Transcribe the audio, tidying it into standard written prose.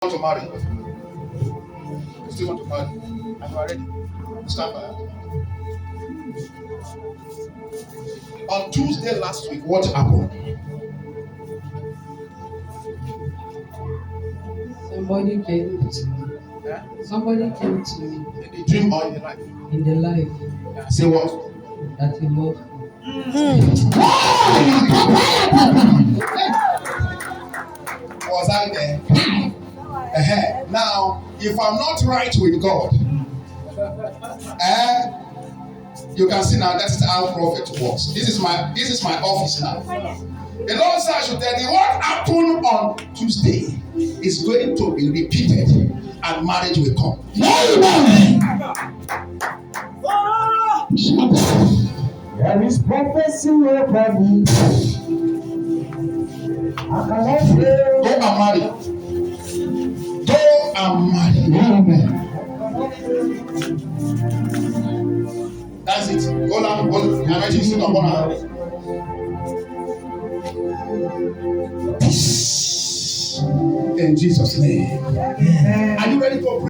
want to marry? You still want to marry? And you are ready? Stand by. On Tuesday last week, what happened? Somebody came to me. Yeah? Somebody came to me In the dream or in the life? in the life Yeah. Say what? that he loved me. Was I there? Now, if I'm not right with God, you can see now that is how prophet works. This is my office now. The Lord said I should tell you what happened on Tuesday is going to be repeated and marriage will come. There is prophecy over me. I cannot say. Go and marry. Go and marry. Amen. That's it. Go down. Go. I'm ready to sit upon her. In Jesus' name. Are you ready to pray?